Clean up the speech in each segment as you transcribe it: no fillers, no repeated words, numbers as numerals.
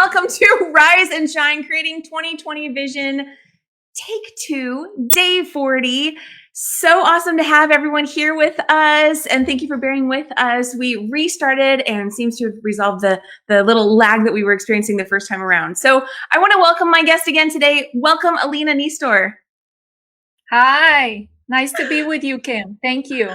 welcome to Rise and Shine, Creating 2020 Vision, Take 2, Day 40. So awesome to have everyone here with us, and thank you for bearing with us. We restarted and seems to have resolved the little lag that we were experiencing the first time around. So I want to welcome my guest again today. Welcome, Alina Nistor. Hi, nice to be with you, Kim. Thank you.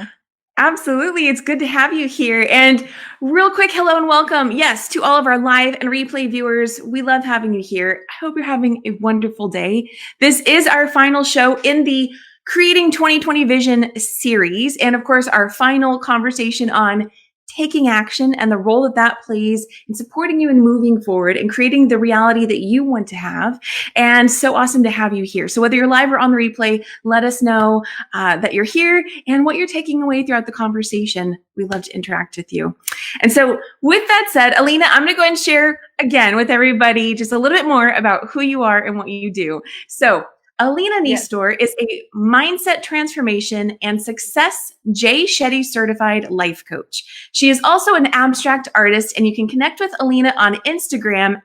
Absolutely. It's good to have you here. And real quick, hello and welcome. Yes, to all of our live and replay viewers. We love having you here. I hope you're having a wonderful day. This is our final show in the Creating 2020 Vision series. And of course, our final conversation on taking action and the role that that plays in supporting you in moving forward and creating the reality that you want to have. And so awesome to have you here. So whether you're live or on the replay, let us know that you're here and what you're taking away throughout the conversation. We love to interact with you. And so with that said, Alina, I'm going to go ahead and share again with everybody just a little bit more about who you are and what you do. So Alina Nistor is a mindset transformation and success J. Shetty certified life coach. She is also an abstract artist, and you can connect with Alina on Instagram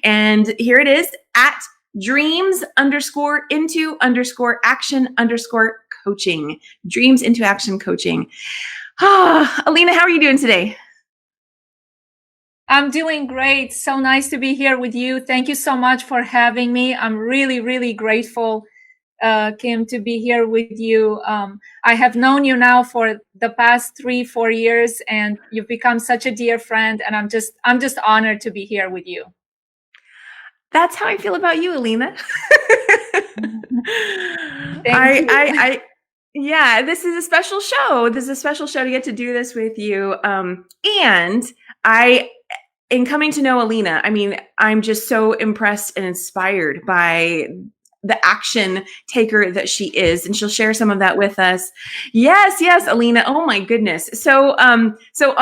and here it is, at dreams_into_action_coaching. Dreams into action coaching. Alina, how are you doing today? I'm doing great. So nice to be here with you. Thank you so much for having me. I'm really, really grateful, Kim, to be here with you. I have known you now for the past 3-4 years, and you've become such a dear friend. And I'm just honored to be here with you. That's how I feel about you, Alina. Thank you. Yeah, this is a special show. This is a special show to get to do this with you. In coming to know Alina, I mean, I'm just so impressed and inspired by the action taker that she is, and she'll share some of that with us. Yes, Alina. Oh my goodness. So on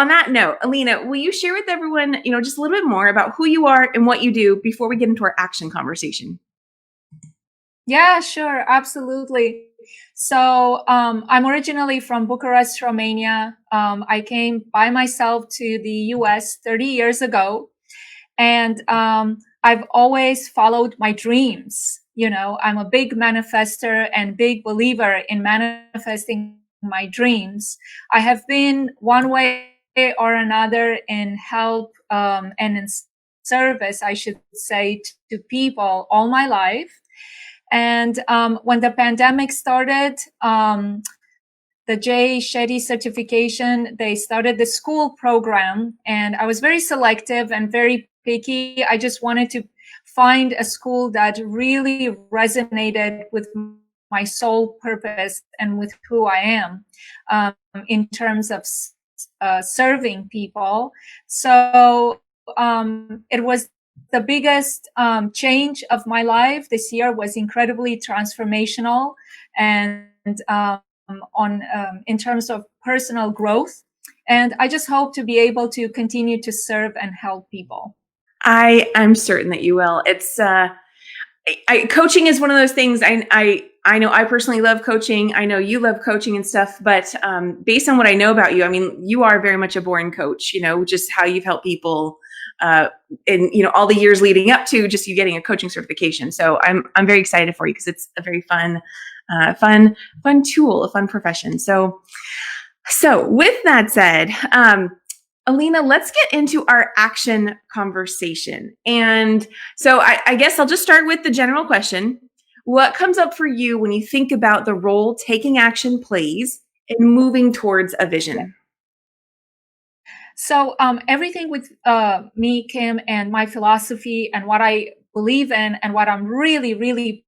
that note, Alina, will you share with everyone, just a little bit more about who you are and what you do before we get into our action conversation? Yeah, sure. Absolutely. So I'm originally from Bucharest, Romania. I came by myself to the US 30 years ago, and I've always followed my dreams. I'm a big manifester and big believer in manifesting my dreams. I have been one way or another in help and in service, I should say, to people all my life. And when the pandemic started, the J. Shetty certification, they started the school program, and I was very selective and very picky. I just wanted to find a school that really resonated with my soul purpose and with who I am in terms of serving people. So it was the biggest change of my life this year. Was incredibly transformational, and in terms of personal growth. And I just hope to be able to continue to serve and help people. I'm certain that you will. It's coaching is one of those things. I know I personally love coaching. I know you love coaching and stuff, but based on what I know about you, I mean, you are very much a born coach, just how you've helped people in, all the years leading up to just you getting a coaching certification. So I'm very excited for you because it's a very fun tool, a fun profession. So with that said, Alina, let's get into our action conversation. And so I guess I'll just start with the general question. What comes up for you when you think about the role taking action plays in moving towards a vision? So everything with me, Kim, and my philosophy and what I believe in and what I'm really, really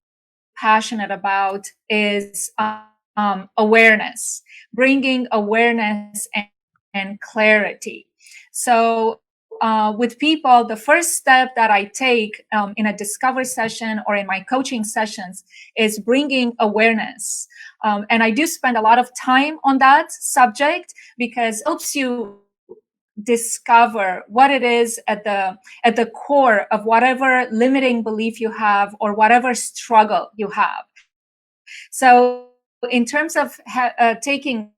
passionate about is awareness, bringing awareness and clarity. So with people, the first step that I take in a discover session or in my coaching sessions is bringing awareness. And I do spend a lot of time on that subject because it helps you discover what it is at the core of whatever limiting belief you have or whatever struggle you have. So in terms of taking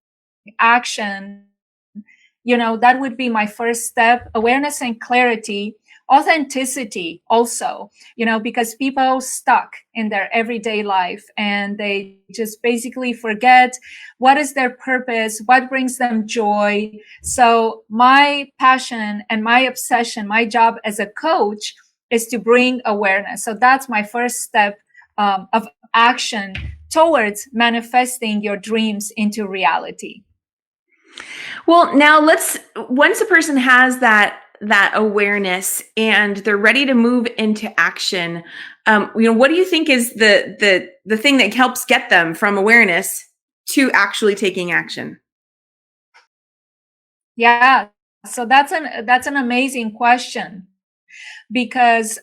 action, that would be my first step. Awareness and clarity authenticity also, because people stuck in their everyday life and they just basically forget what is their purpose, what brings them joy. So my passion and my obsession, my job as a coach is to bring awareness. So that's my first step of action towards manifesting your dreams into reality. Well, now once a person has that awareness and they're ready to move into action, what do you think is the thing that helps get them from awareness to actually taking action? Yeah, so that's an amazing question, because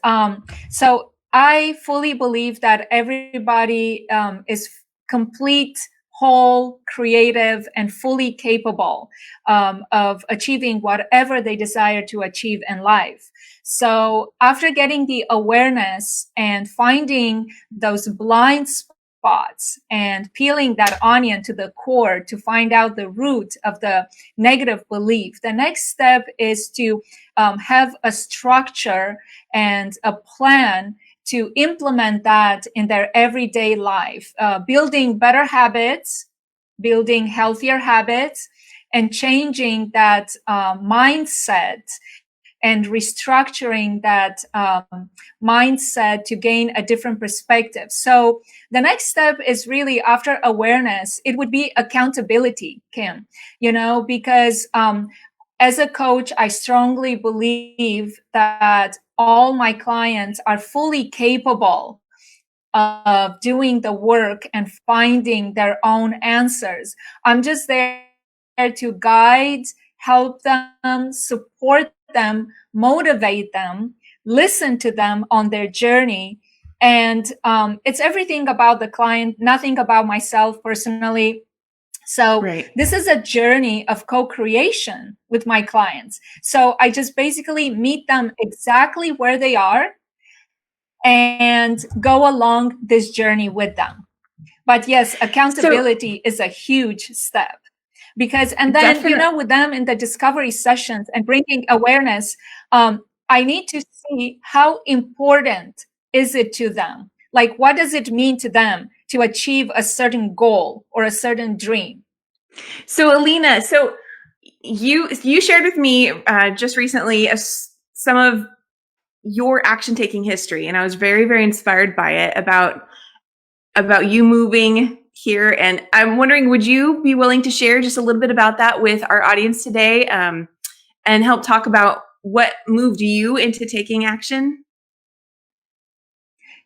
so I fully believe that everybody is complete, whole, creative, and fully capable of achieving whatever they desire to achieve in life. So after getting the awareness and finding those blind spots and peeling that onion to the core to find out the root of the negative belief, the next step is to have a structure and a plan to implement that in their everyday life, building better habits, building healthier habits, and changing that mindset and restructuring that mindset to gain a different perspective. So the next step is really, after awareness, it would be accountability, Kim, because as a coach, I strongly believe that all my clients are fully capable of doing the work and finding their own answers. I'm just there to guide, help them, support them, motivate them, listen to them on their journey. And it's everything about the client, nothing about myself personally. So Right. this is a journey of co-creation with my clients. So I just basically meet them exactly where they are and go along this journey with them. But yes, accountability is a huge step, because, and then, Definitely. with them in the discovery sessions and bringing awareness, I need to see how important is it to them? Like, what does it mean to them to achieve a certain goal or a certain dream? So, Alina, you shared with me just recently some of your action taking history, and I was very, very inspired by it about you moving here. And I'm wondering, would you be willing to share just a little bit about that with our audience today, and help talk about what moved you into taking action?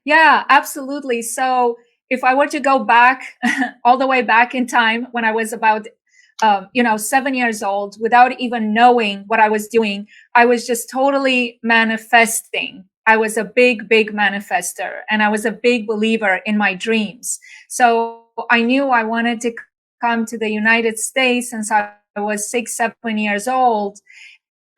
Yeah, absolutely. So if I were to go back all the way back in time, when I was about 7 years old, without even knowing what I was doing, I was just totally manifesting. I was a big, big manifester, and I was a big believer in my dreams. So I knew I wanted to come to the United States since I was 6, 7 years old.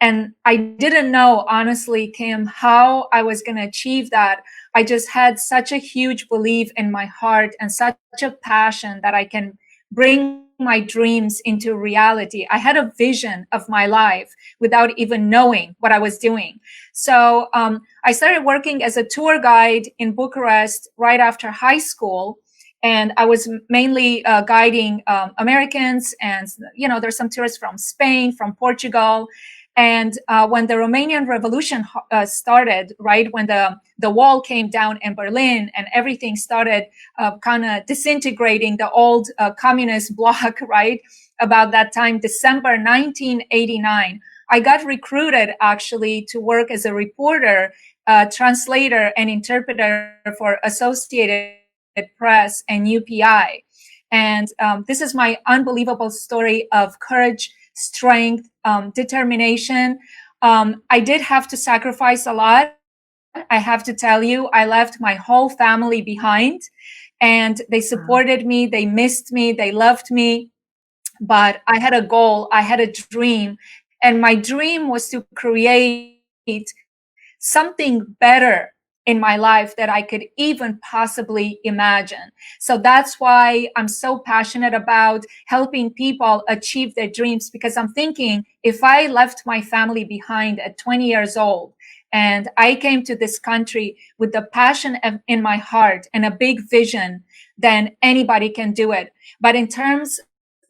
And I didn't know, honestly, Kim, how I was going to achieve that. I just had such a huge belief in my heart and such a passion that I can bring my dreams into reality. I had a vision of my life without even knowing what I was doing. So I started working as a tour guide in Bucharest right after high school. And I was mainly guiding Americans, and there's some tourists from Spain, from Portugal. And when the Romanian Revolution started, right, when the wall came down in Berlin and everything started kind of disintegrating, the old communist bloc, right, about that time, December 1989, I got recruited actually to work as a reporter, translator, and interpreter for Associated Press and UPI. And this is my unbelievable story of courage, strength, determination. I did have to sacrifice a lot. I have to tell you, I left my whole family behind, and they supported me. They missed me. They loved me. But I had a goal. I had a dream. And my dream was to create something better in my life that I could even possibly imagine. So that's why I'm so passionate about helping people achieve their dreams, because I'm thinking, if I left my family behind at 20 years old And I came to this country with the passion in my heart and a big vision, then anybody can do it. But in terms,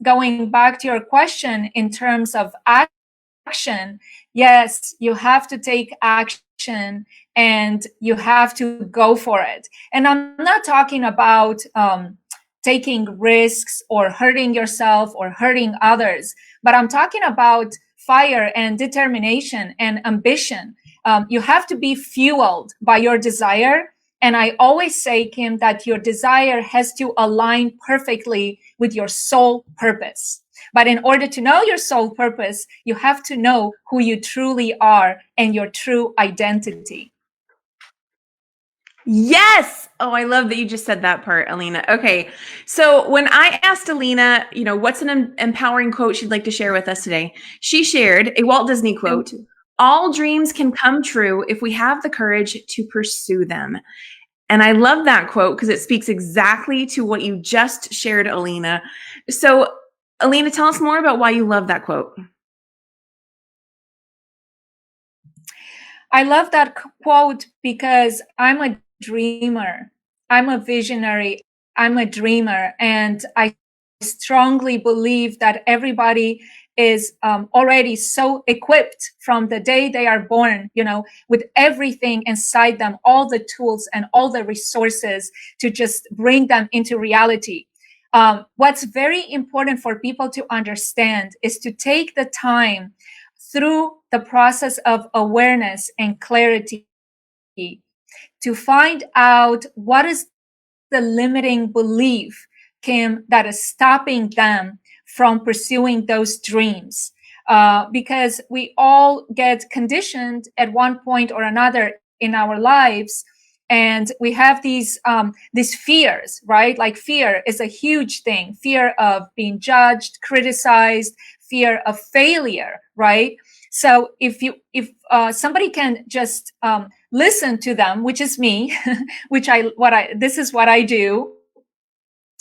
going back to your question, in terms of action, yes, you have to take action and you have to go for it. And I'm not talking about taking risks or hurting yourself or hurting others, but I'm talking about fire and determination and ambition. You have to be fueled by your desire. And I always say, Kim, that your desire has to align perfectly with your soul purpose. But in order to know your soul purpose, you have to know who you truly are and your true identity. Yes. Oh, I love that you just said that part, Alina. Okay. So when I asked Alina, what's an empowering quote she'd like to share with us today, she shared a Walt Disney quote: "All dreams can come true if we have the courage to pursue them." And I love that quote because it speaks exactly to what you just shared, Alina. So, Alina, tell us more about why you love that quote. I love that quote because I'm a dreamer. I'm a visionary. I'm a dreamer. And I strongly believe that everybody is already so equipped from the day they are born, with everything inside them, all the tools and all the resources to just bring them into reality. What's very important for people to understand is to take the time through the process of awareness and clarity to find out what is the limiting belief, Kim, that is stopping them from pursuing those dreams. Because we all get conditioned at one point or another in our lives, and we have these fears, right? Like fear is a huge thing. Fear of being judged, criticized, fear of failure, right? So if somebody can just listen to them, which is me, this is what I do,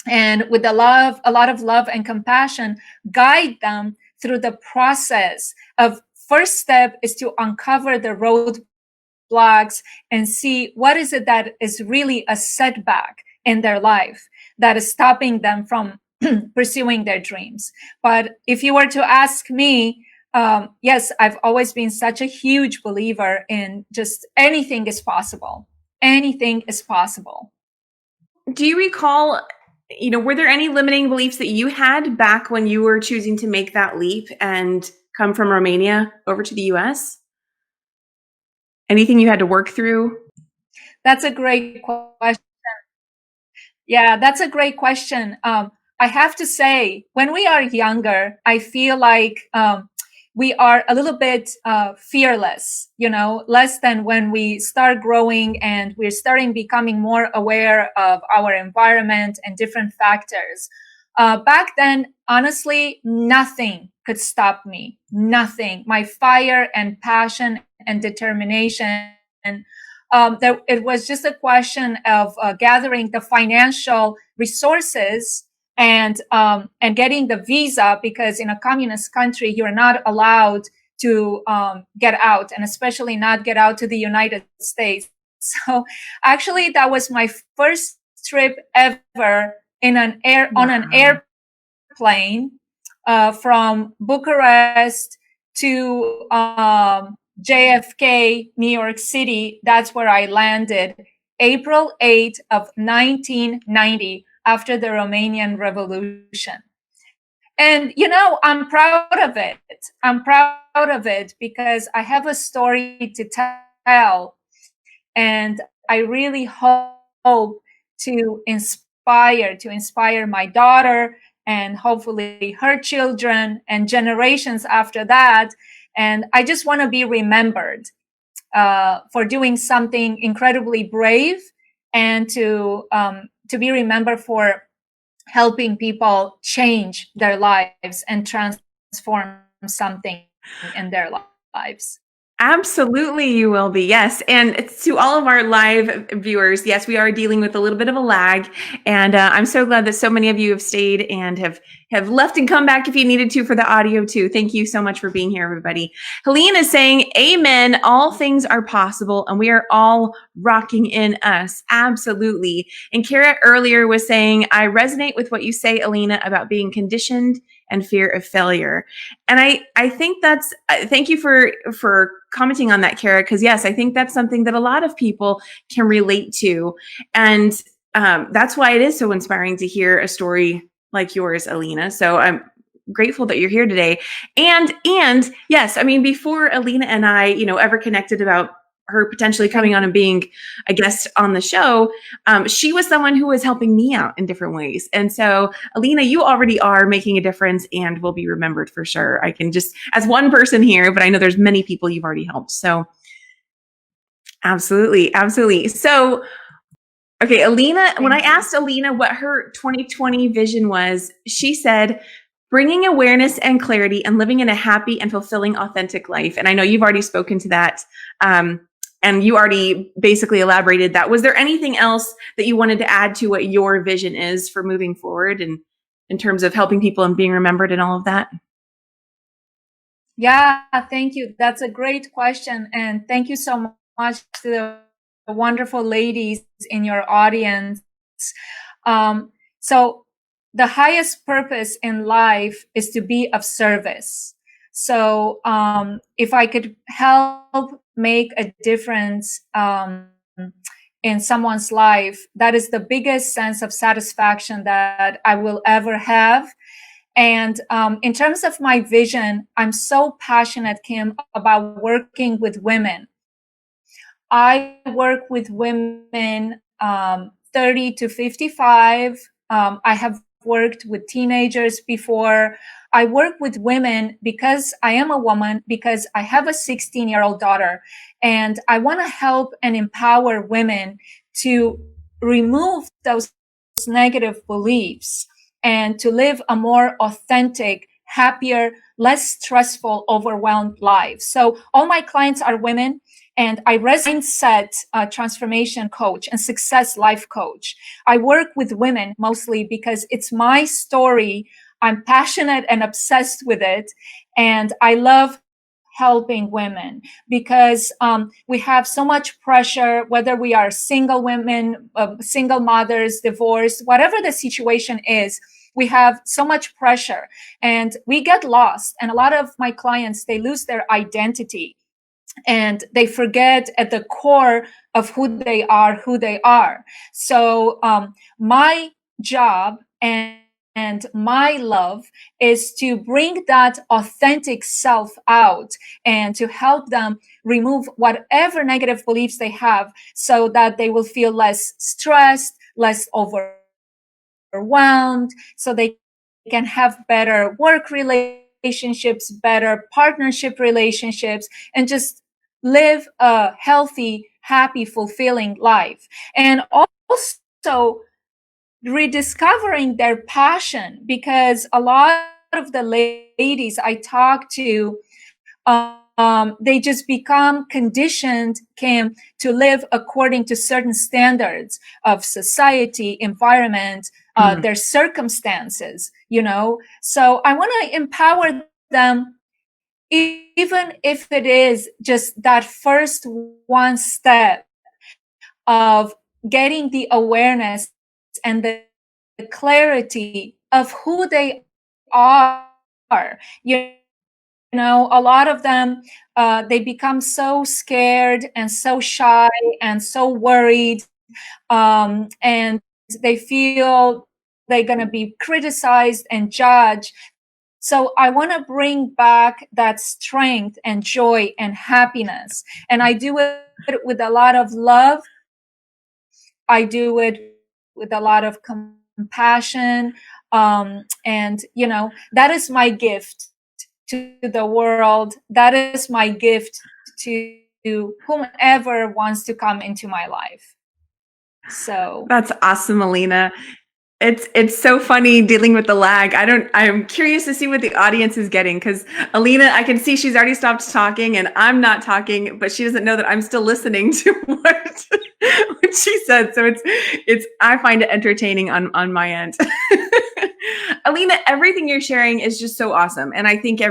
and with a lot of love and compassion, guide them through the process of, first step is to uncover the roadblocks and see what is it that is really a setback in their life that is stopping them from pursuing their dreams. But if you were to ask me, yes, I've always been such a huge believer in just anything is possible. Anything is possible. Do you recall, were there any limiting beliefs that you had back when you were choosing to make that leap and come from Romania over to the US? Anything you had to work through? That's a great question. Yeah, that's a great question. I have to say, when we are younger, I feel like we are a little bit fearless, less than when we start growing and we're starting becoming more aware of our environment and different factors. Back then, honestly, nothing could stop me. Nothing. My fire and passion and determination. It was just a question of gathering the financial resources and getting the visa, because in a communist country you're not allowed to get out, and especially not get out to the United States. So actually, that was my first trip ever on an airplane from Bucharest to JFK, New York City. That's where I landed, April 8th of 1990, after the Romanian Revolution. And, I'm proud of it. I'm proud of it because I have a story to tell. And I really hope to inspire my daughter and hopefully her children and generations after that. And I just want to be remembered for doing something incredibly brave, and to be remembered for helping people change their lives and transform something in their lives. Absolutely, you will be. Yes. And to all of our live viewers, yes, we are dealing with a little bit of a lag. And I'm so glad that so many of you have stayed and have left and come back if you needed to for the audio too. Thank you so much for being here, everybody. Helene is saying, Amen. All things are possible, and we are all rocking in us. Absolutely. And Kara earlier was saying, I resonate with what you say, Alina, about being conditioned and fear of failure. And I think that's thank you for commenting on that, Kara, because yes, I think that's something that a lot of people can relate to, and that's why it is so inspiring to hear a story like yours, Alina. So I'm grateful that you're here today. And yes, I mean, before Alina and I, ever connected about her potentially coming on and being a guest on the show, she was someone who was helping me out in different ways. And so, Alina, you already are making a difference and will be remembered for sure. I can just, as one person here, but I know there's many people you've already helped. So, absolutely, absolutely. So, okay, Alina, when I asked Alina what her 2020 vision was, she said, bringing awareness and clarity and living in a happy and fulfilling, authentic life. And I know you've already spoken to that. And you already basically elaborated that. Was there anything else that you wanted to add to what your vision is for moving forward and in terms of helping people and being remembered and all of that? Yeah, thank you. That's a great question. And thank you so much to the wonderful ladies in your audience. So the highest purpose in life is to be of service. So if I could help make a difference in someone's life, that is the biggest sense of satisfaction that I will ever have. And in terms of my vision, I'm so passionate, Kim, about working with women. I work with women 30 to 55. I have worked with teenagers before. I work with women because I am a woman, because I have a 16-year-old daughter, and I want to help and empower women to remove those negative beliefs and to live a more authentic, happier, less stressful, overwhelmed life. So all my clients are women, and I mindset transformation coach and success life coach. I work with women mostly because it's my story. I'm passionate and obsessed with it, and I love helping women because we have so much pressure, whether we are single women, single mothers, divorced, whatever the situation is. We have so much pressure and we get lost. And a lot of my clients, they lose their identity and they forget at the core of who they are. So my job and my love is to bring that authentic self out and to help them remove whatever negative beliefs they have so that they will feel less stressed, less overwhelmed, so they can have better work relationships, better partnership relationships, and just live a healthy, happy, fulfilling life. And also rediscovering their passion, because a lot of the ladies I talk to, they just become conditioned, Kim, to live according to certain standards of society, environment, their circumstances, So I want to empower them, even if it is just that first one step of getting the awareness and the clarity of who they are. You a lot of them, they become so scared and so shy and so worried, and they feel they're going to be criticized and judged. So I want to bring back that strength and joy and happiness. And I do it with a lot of love. I do it with a lot of compassion. And, that is my gift to the world. That is my gift to whomever wants to come into my life. So That's awesome, Alina. It's so funny dealing with the lag. I'm curious to see what the audience is getting because Alina, I can see she's already stopped talking and I'm not talking, but she doesn't know that I'm still listening to what she said. So I find it entertaining on my end. Alina, everything you're sharing is just so awesome. And I think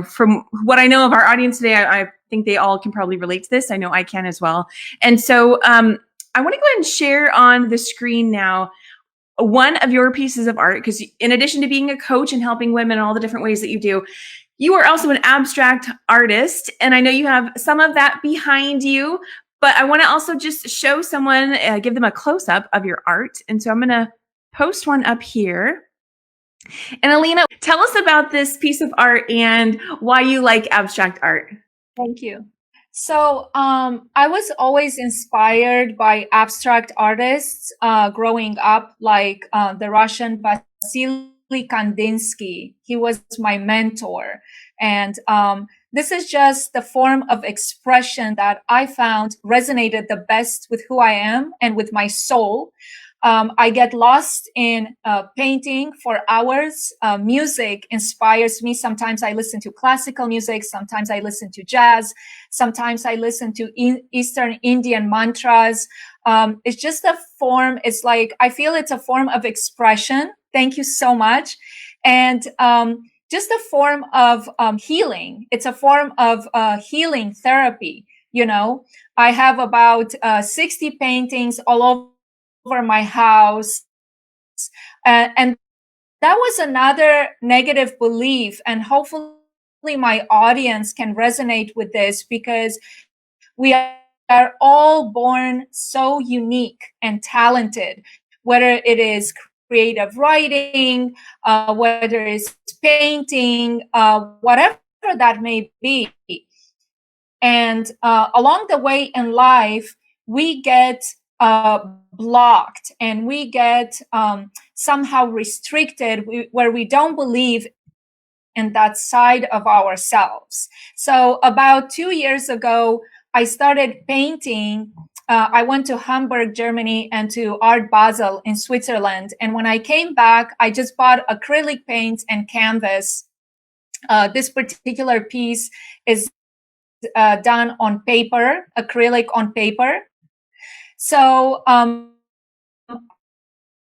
from what I know of our audience today, I think they all can probably relate to this. I know I can as well. And so I want to go ahead and share on the screen now one of your pieces of art, because in addition to being a coach and helping women in all the different ways that you do, you are also an abstract artist. And I know you have some of that behind you, but I want to also just show someone, give them a close up of your art. And so I'm going to post one up here. And Alina, tell us about this piece of art and why you like abstract art. Thank you. So I was always inspired by abstract artists growing up, like the Russian Vasily Kandinsky. He was my mentor. And this is just the form of expression that I found resonated the best with who I am and with my soul. I get lost in painting for hours. Music inspires me. Sometimes I listen to classical music. Sometimes I listen to jazz. Sometimes I listen to Eastern Indian mantras. It's just a form. It's like, I feel it's a form of expression. Thank you so much. And just a form of healing. It's a form of healing therapy. You know, I have about 60 paintings all over my house. And that was another negative belief. And hopefully my audience can resonate with this, because we are all born so unique and talented, whether it is creative writing, whether it's painting, whatever that may be. And along the way in life, we get blocked and we get somehow restricted where we don't believe in that side of ourselves. So about 2 years ago, I started painting. I went to Hamburg, Germany, and to Art Basel in Switzerland. And when I came back, I just bought acrylic paints and canvas. This particular piece is done on paper, acrylic on paper. So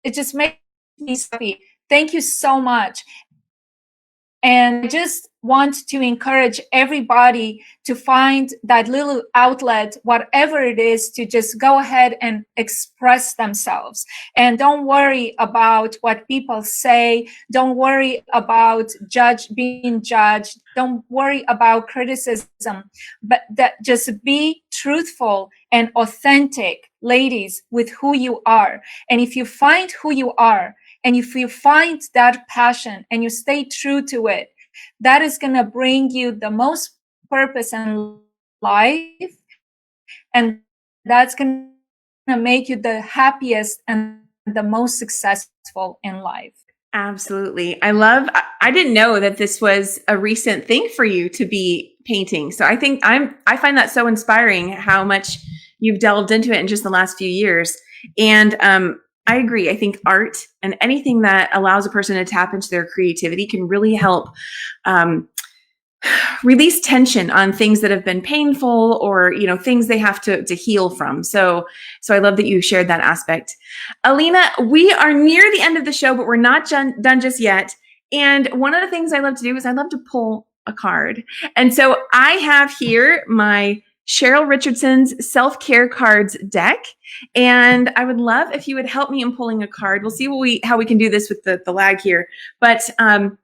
it just makes me happy. Thank you so much. And I just want to encourage everybody to find that little outlet, whatever it is, to just go ahead and express themselves. And don't worry about what people say. Don't worry about being judged. Don't worry about criticism, but that just be truthful and authentic, ladies, with who you are. And if you find who you are, and if you find that passion and you stay true to it, that is going to bring you the most purpose in life. And that's going to make you the happiest and the most successful in life. Absolutely. I didn't know that this was a recent thing for you to be painting. So I find that so inspiring how much you've delved into it in just the last few years. And I agree. I think art and anything that allows a person to tap into their creativity can really help release tension on things that have been painful or, things they have to heal from. So I love that you shared that aspect. Alina, we are near the end of the show, but we're not done just yet. And one of the things I love to do is I love to pull a card. And so I have here my Cheryl Richardson's self-care cards deck. And I would love if you would help me in pulling a card. We'll see how we can do this with the lag here. But I'm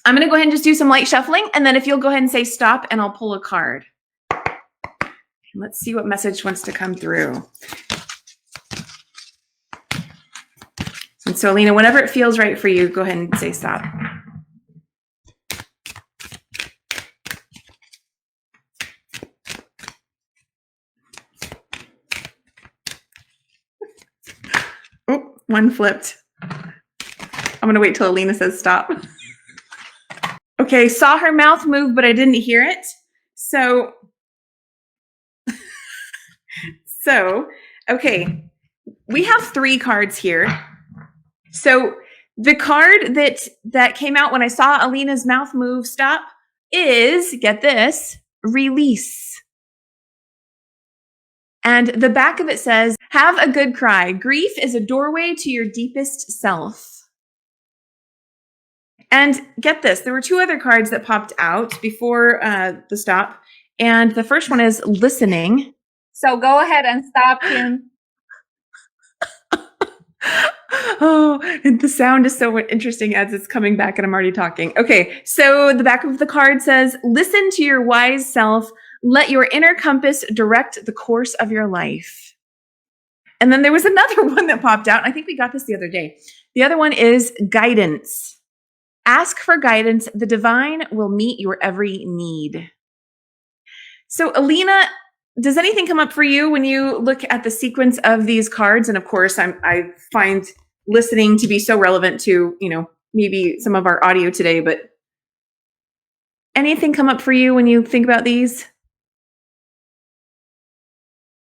going to go ahead and just do some light shuffling. And then if you'll go ahead and say stop, and I'll pull a card. Let's see what message wants to come through. And so, Alina, whenever it feels right for you, go ahead and say stop. Oh, one flipped. I'm going to wait till Alina says stop. Okay, saw her mouth move, but I didn't hear it. So, okay, we have 3 cards here. So the card that came out when I saw Alina's mouth move stop is, get this, release. And the back of it says, have a good cry. Grief is a doorway to your deepest self. And get this, there were two other cards that popped out before the stop. And the first one is listening. So go ahead and stop, Kim. Oh, and the sound is so interesting as it's coming back and I'm already talking. Okay, so the back of the card says, listen to your wise self. Let your inner compass direct the course of your life. And then there was another one that popped out. I think we got this the other day. The other one is guidance. Ask for guidance. The divine will meet your every need. So, Alina, does anything come up for you when you look at the sequence of these cards? And of course, I find listening to be so relevant to, maybe some of our audio today, but anything come up for you when you think about these?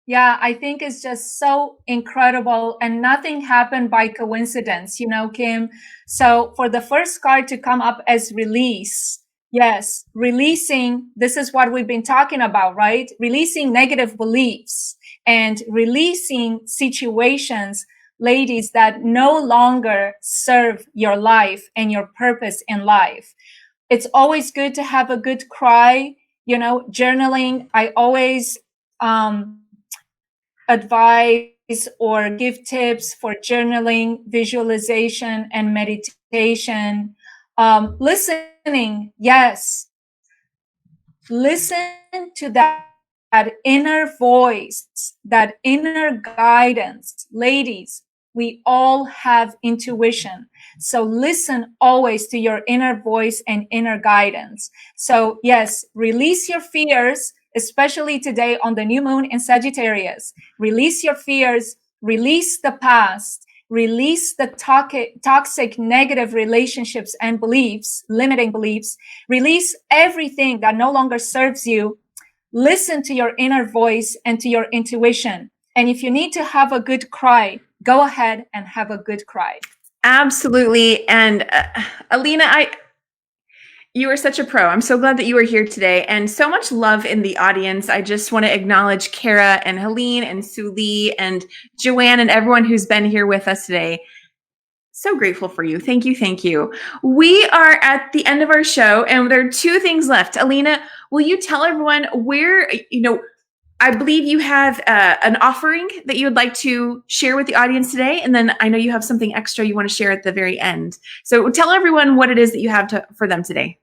Yeah, I think it's just so incredible and nothing happened by coincidence, Kim. So for the first card to come up as release, yes, releasing, this is what we've been talking about, right? Releasing negative beliefs and releasing situations, ladies, that no longer serve your life and your purpose in life. It's always good to have a good cry, journaling. I always, advise or give tips for journaling, visualization, and meditation. Listening, yes. Listen to that inner voice, that inner guidance. Ladies, we all have intuition. So listen always to your inner voice and inner guidance. So yes, release your fears, especially today on the new moon in Sagittarius. Release your fears, release the past, release the toxic negative relationships and beliefs, limiting beliefs, release everything that no longer serves you. Listen to your inner voice and to your intuition. And if you need to have a good cry, go ahead and have a good cry. Absolutely. And Alina, you are such a pro. I'm so glad that you are here today, and so much love in the audience. I just want to acknowledge Kara and Helene and Sue Lee and Joanne and everyone who's been here with us today. So grateful for you. Thank you. Thank you. We are at the end of our show, and there are two things left. Alina, will you tell everyone where, I believe you have an offering that you would like to share with the audience today. And then I know you have something extra you want to share at the very end. So tell everyone what it is that you have for them today.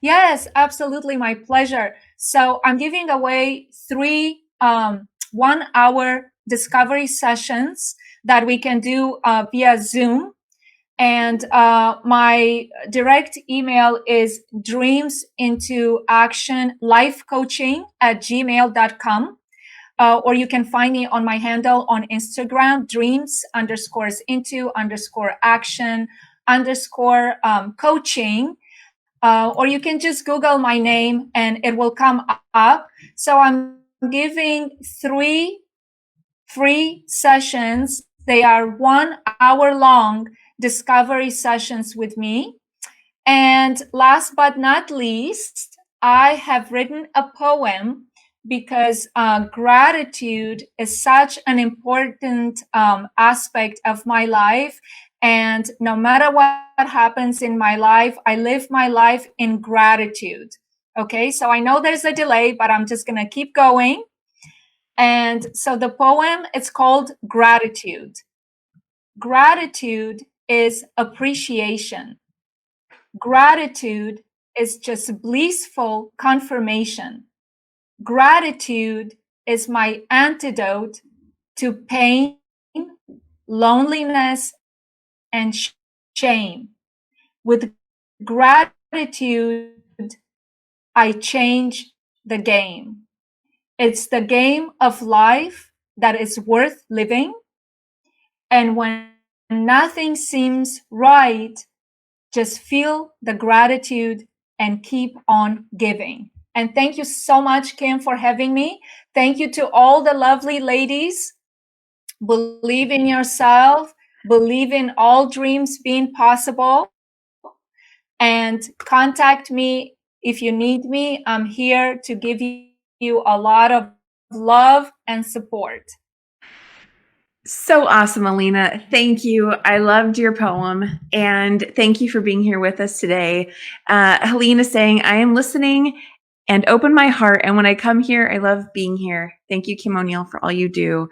Yes, absolutely. My pleasure. So I'm giving away 3 1-hour discovery sessions that we can do via Zoom. And my direct email is dreamsintoactionlifecoaching@gmail.com. Or you can find me on my handle on Instagram, dreams_into_action_coaching. Or you can just Google my name and it will come up. So I'm giving 3 free sessions. They are 1 hour long discovery sessions with me. And last but not least, I have written a poem because gratitude is such an important aspect of my life. And no matter what happens in my life, I live my life in gratitude. Okay, so I know there's a delay, but I'm just going to keep going. And so the poem, it's called Gratitude. Gratitude is appreciation. Gratitude is just blissful confirmation. Gratitude is my antidote to pain, loneliness, and shame. With gratitude, I change the game. It's the game of life that is worth living. And when nothing seems right, just feel the gratitude and keep on giving. And thank you so much, Kim, for having me. Thank you to all the lovely ladies. Believe in yourself. believe in all dreams being possible, and contact me if you need me. I'm here to give you a lot of love and support. So awesome, Alina. Thank you. I loved your poem, and thank you for being here with us today. Helene is saying, I am listening and open my heart, and when I come here, I love being here. Thank you, Kim O'Neill, for all you do.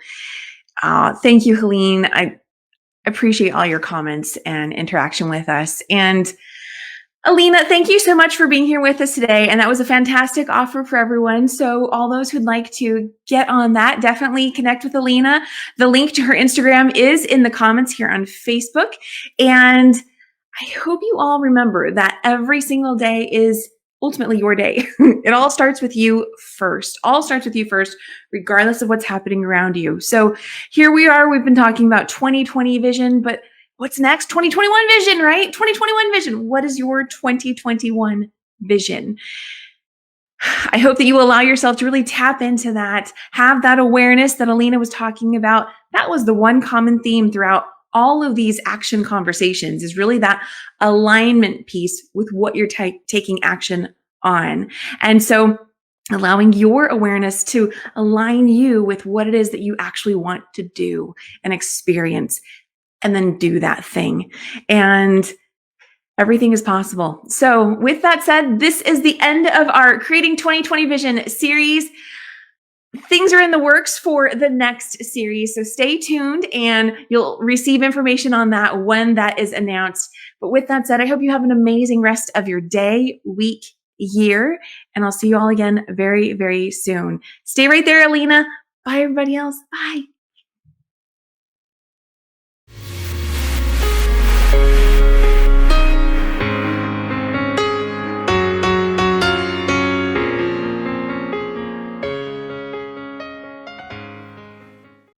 Thank you, Helene. I appreciate all your comments and interaction with us. And Alina, thank you so much for being here with us today. And that was a fantastic offer for everyone. So all those who'd like to get on that, definitely connect with Alina. The link to her Instagram is in the comments here on Facebook. And I hope you all remember that every single day is ultimately your day. It all starts with you first. All starts with you first, regardless of what's happening around you. So here we are. We've been talking about 2020 vision, but what's next? 2021 vision, right? 2021 vision. What is your 2021 vision? I hope that you allow yourself to really tap into that, have that awareness that Alina was talking about. That was the one common theme throughout all of these action conversations, is really that alignment piece with what you're taking action on. And so allowing your awareness to align you with what it is that you actually want to do and experience, and then do that thing. And everything is possible. So with that said, this is the end of our Creating 2020 Vision series. Things are in the works for the next series, so stay tuned and you'll receive information on that when that is announced. But with that said, I hope you have an amazing rest of your day, week, year, and I'll see you all again very, very soon. Stay right there, Alina. Bye, everybody else. Bye.